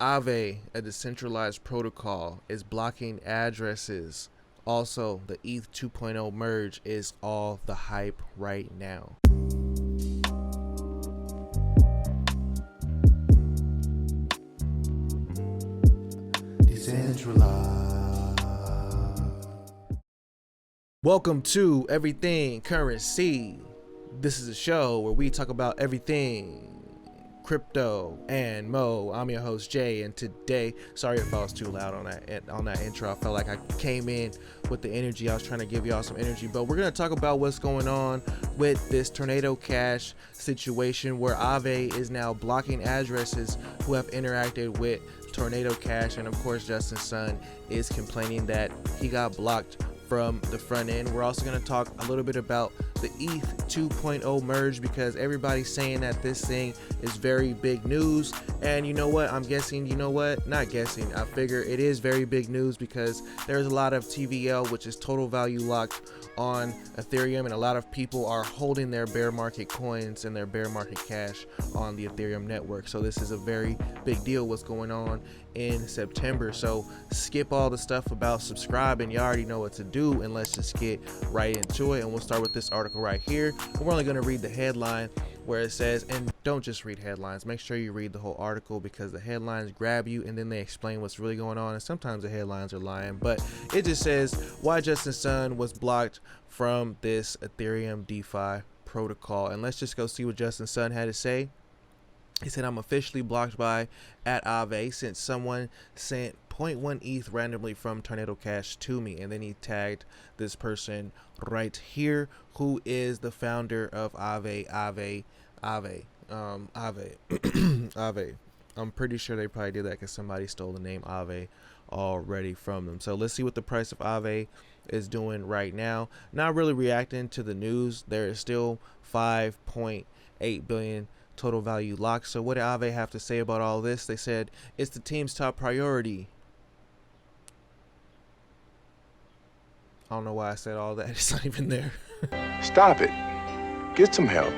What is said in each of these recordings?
Aave, a decentralized protocol, is blocking addresses. Also, the ETH 2.0 merge is all the hype right now. Decentralized. Welcome to Everything Currency. This is a show where we talk about everything crypto and mo. I'm your host Jay, and today, sorry if I was too loud on that intro. I felt like I came in with the energy. I was trying to give y'all some energy, but we're gonna talk about what's going on with this Tornado Cash situation, where Aave is now blocking addresses who have interacted with Tornado Cash, and of course Justin Sun is complaining that he got blocked from the front end. We're also going to talk a little bit about the ETH 2.0 merge, because everybody's saying that this thing is very big news. And you know what? I'm guessing, not guessing. I figure it is very big news because there's a lot of TVL, which is total value locked on Ethereum, and a lot of people are holding their bear market coins and their bear market cash on the Ethereum network. So this is a very big deal what's going on in September. So skip all the stuff about subscribing. You already know what to do, and let's just get right into it. And we'll start with this article right here. We're only going to read the headline, where it says, and don't just read headlines, make sure you read the whole article, because the headlines grab you and then they explain what's really going on, and sometimes the headlines are lying. But it just says why Justin Sun was blocked from this Ethereum DeFi protocol. And let's just go see what Justin Sun had to say. He said, "I'm officially blocked by @Aave since someone sent 0.1 ETH randomly from Tornado Cash to me." And then he tagged this person right here, who is the founder of Aave. Aave. I'm pretty sure they probably did that because somebody stole the name Aave already from them. So let's see what the price of Aave is doing right now. Not really reacting to the news. There is still 5.8 billion total value locked. So what did Aave have to say about all this? They said it's the team's top priority. I don't know why I said all that. It's not even there. Stop it. Get some help.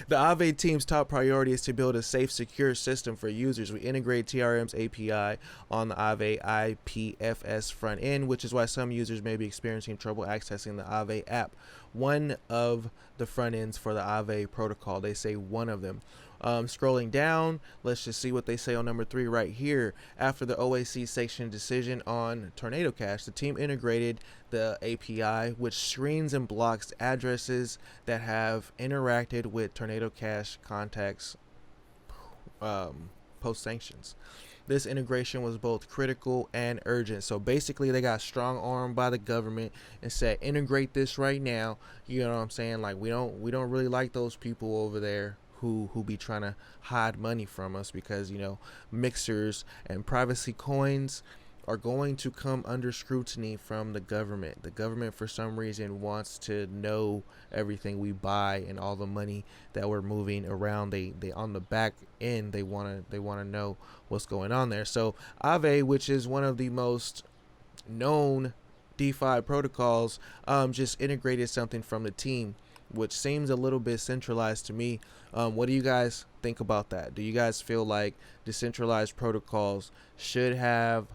The Aave team's top priority is to build a safe, secure system for users. We integrate TRM's API on the Aave IPFS front end, which is why some users may be experiencing trouble accessing the Aave app. One of the front ends for the Aave protocol. They say one of them. Scrolling down, let's just see what they say on number 3 right here. After the OAC section decision on Tornado Cash, the team integrated the API, which screens and blocks addresses that have interacted with Tornado Cash contacts post sanctions. This integration was both critical and urgent. So basically they got strong armed by the government and said, integrate this right now. You know what I'm saying? Like, we don't really like those people over there who be trying to hide money from us, because mixers and privacy coins are going to come under scrutiny from the government. The government, for some reason, wants to know everything we buy and all the money that we're moving around. They on the back end, they want to know what's going on there. So Aave, which is one of the most known DeFi protocols, just integrated something from the team, which seems a little bit centralized to me. What do you guys think about that? Do you guys feel like decentralized protocols should have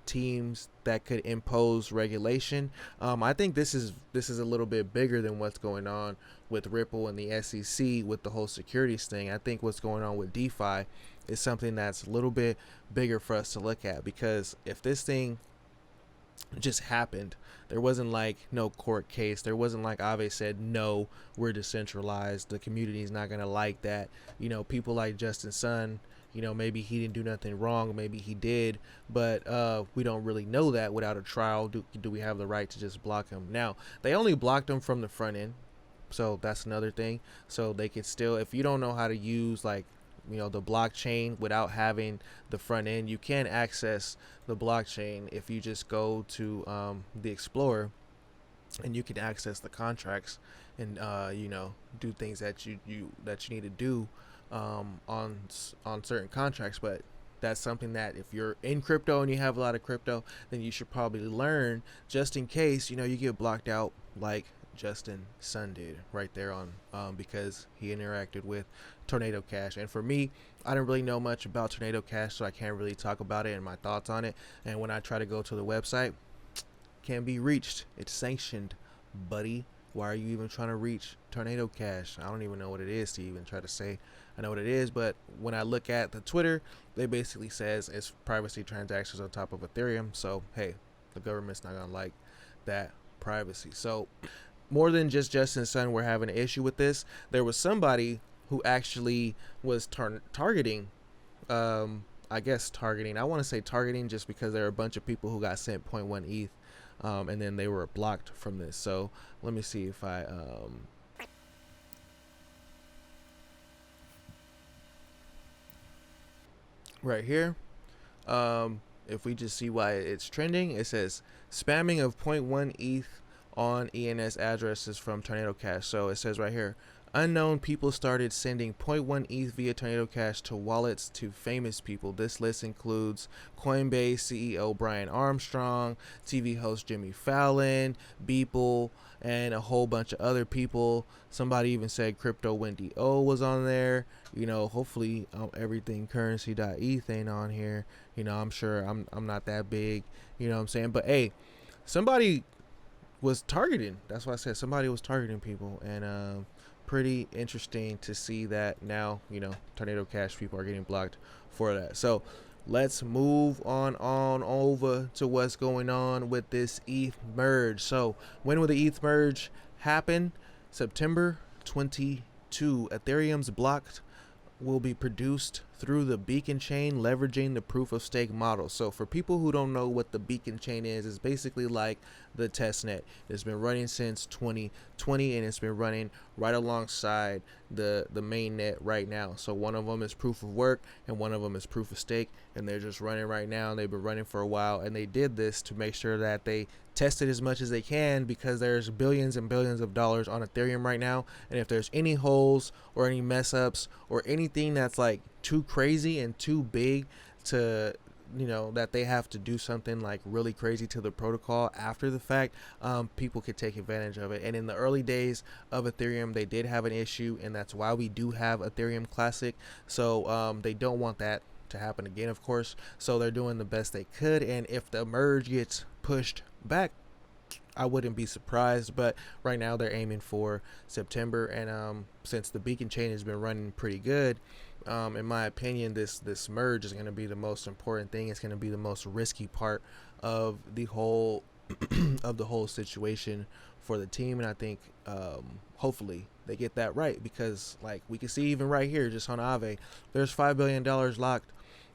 teams that could impose regulation? I think this is a little bit bigger than what's going on with Ripple and the SEC with the whole securities thing. I think what's going on with DeFi is something that's a little bit bigger for us to look at, because if this thing just happened, there wasn't like no court case, there wasn't like Aave said, no, we're decentralized, the community is not gonna like that. People like Justin Sun, maybe he didn't do nothing wrong, maybe he did, but we don't really know that without a trial. Do we have the right to just block him? Now, they only blocked him from the front end, so that's another thing. So they could still, if you don't know how to use the blockchain without having the front end, you can access the blockchain if you just go to the Explorer, and you can access the contracts and do things that you need to do on certain contracts. But that's something that if you're in crypto and you have a lot of crypto, then you should probably learn, just in case you get blocked out like Justin Sun did right there on because he interacted with Tornado Cash. And for me, I don't really know much about Tornado Cash, so I can't really talk about it and my thoughts on it. And when I try to go to the website, can't be reached. It's sanctioned, buddy. Why are you even trying to reach Tornado Cash? I don't even know what it is to even try to say I know what it is. But when I look at the Twitter, they basically says it's privacy transactions on top of Ethereum. So hey, the government's not gonna like that privacy. So more than just Justin Sun were having an issue with this. There was somebody who actually was targeting, I guess targeting. I want to say targeting just because there are a bunch of people who got sent zero point 0.1 ETH, and then they were blocked from this. So let me see if I right here. If we just see why it's trending, it says spamming of zero point 0.1 ETH on ENS addresses from Tornado Cash. So it says right here, unknown people started sending 0.1 ETH via Tornado Cash to wallets to famous people. This list includes Coinbase CEO Brian Armstrong, TV host Jimmy Fallon, Beeple, and a whole bunch of other people. Somebody even said Crypto Wendy O was on there. You know, hopefully Everythingcurrency.eth ain't on here. You know, I'm sure I'm not that big. You know what I'm saying? But hey, somebody was targeting. That's why I said somebody was targeting people, and pretty interesting to see that now. You know, Tornado Cash people are getting blocked for that. So let's move on over to what's going on with this ETH merge. So when will the ETH merge happen? September 22. Ethereum's blocked will be produced through the beacon chain, leveraging the proof of stake model. So for people who don't know what the beacon chain is, it's basically like the test net. It's been running since 2020, and it's been running right alongside the main net right now. So one of them is proof of work and one of them is proof of stake, and they're just running right now, and they've been running for a while, and they did this to make sure that they tested as much as they can, because there's billions and billions of dollars on Ethereum right now, and if there's any holes or any mess ups or anything that's like too crazy and too big to, you know, that they have to do something like really crazy to the protocol after the fact, people could take advantage of it. And in the early days of Ethereum, they did have an issue, and that's why we do have Ethereum Classic. So they don't want that to happen again, of course, so they're doing the best they could. And if the merge gets pushed back, I wouldn't be surprised, but right now they're aiming for September. And since the beacon chain has been running pretty good, in my opinion, this merge is going to be the most important thing. It's going to be the most risky part of the whole of the whole situation for the team, and I think hopefully they get that right, because like we can see even right here just on Aave, there's $5 billion locked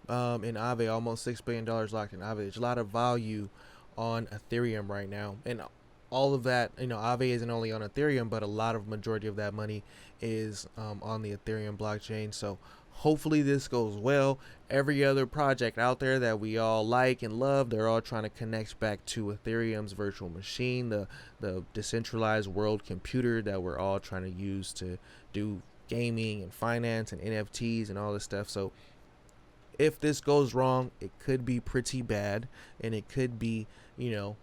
in Aave, almost $6 billion locked in Aave. There's a lot of value on Ethereum right now, and all of that, you know, Aave isn't only on Ethereum, but a lot of majority of that money is on the Ethereum blockchain. So hopefully this goes well. Every other project out there that we all like and love, they're all trying to connect back to Ethereum's virtual machine, the decentralized world computer that we're all trying to use to do gaming and finance and NFTs and all this stuff. So if this goes wrong, it could be pretty bad, and it could be, you know,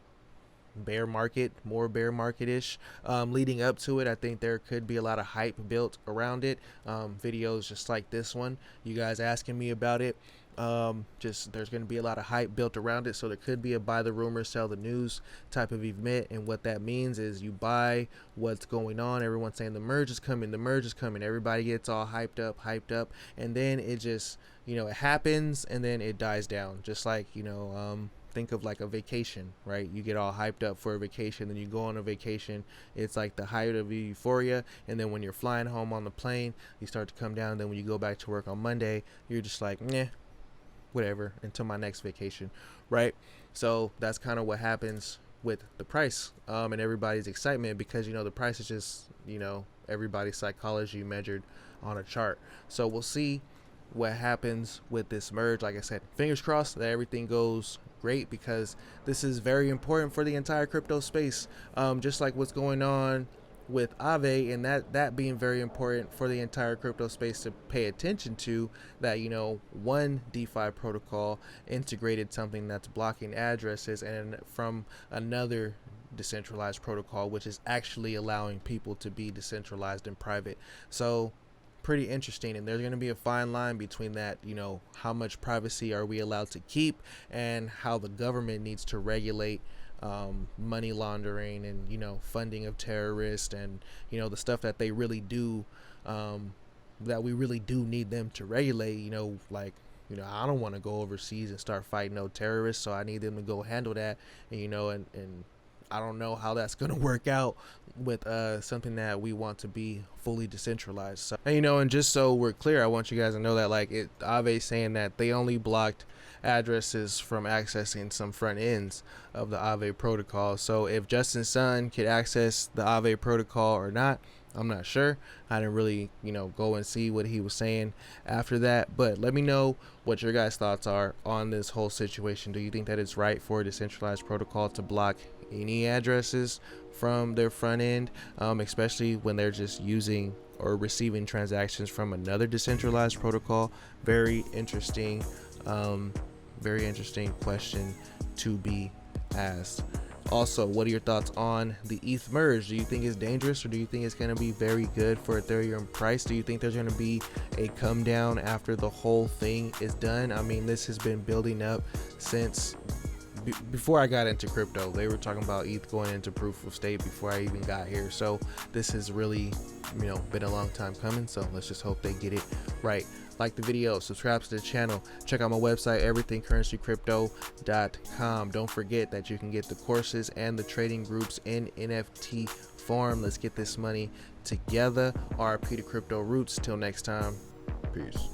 bear market, more bear market-ish. Leading up to it, I think there could be a lot of hype built around it. Videos just like this one, you guys asking me about it. Just there's going to be a lot of hype built around it, so there could be a buy the rumor, sell the news type of event. And what that means is you buy what's going on. Everyone's saying the merge is coming, the merge is coming. Everybody gets all hyped up, and then it just, you know, it happens and then it dies down. Just like, you know, think of like a vacation, right? You get all hyped up for a vacation, then you go on a vacation. It's like the height of euphoria, and then when you're flying home on the plane, you start to come down. And then when you go back to work on Monday, you're just like, nah, whatever, until my next vacation, right? So that's kind of what happens with the price, and everybody's excitement, because, you know, the price is just, you know, everybody's psychology measured on a chart. So we'll see what happens with this merge. Like I said, fingers crossed that everything goes great, because this is very important for the entire crypto space, just like what's going on with Aave, and that being very important for the entire crypto space to pay attention to, that, you know, one DeFi protocol integrated something that's blocking addresses, and from another decentralized protocol, which is actually allowing people to be decentralized and private. So pretty interesting, and there's going to be a fine line between that, how much privacy are we allowed to keep, and how the government needs to regulate money laundering and funding of terrorists, and the stuff that they really do, that we really do need them to regulate. I don't want to go overseas and start fighting no terrorists, so I need them to go handle that. And I don't know how that's going to work out with something that we want to be fully decentralized. So, and just so we're clear, I want you guys to know that Aave saying that they only blocked addresses from accessing some front ends of the Aave protocol. So if Justin Sun could access the Aave protocol or not, I'm not sure. I didn't really, go and see what he was saying after that. But let me know what your guys' thoughts are on this whole situation. Do you think that it's right for a decentralized protocol to block any addresses from their front end, especially when they're just using or receiving transactions from another decentralized protocol? Very interesting question to be asked. Also, what are your thoughts on the ETH merge? Do you think it's dangerous, or do you think it's going to be very good for Ethereum price? Do you think there's going to be a come down after the whole thing is done? I mean, this has been building up since before I got into crypto. They were talking about ETH going into proof of stake before I even got here. So this has really, been a long time coming. So let's just hope they get it right. Like the video, subscribe to the channel, check out my website, everythingcurrencycrypto.com. Don't forget that you can get the courses and the trading groups in NFT form. Let's get this money together. RIP to crypto roots. Till next time, peace.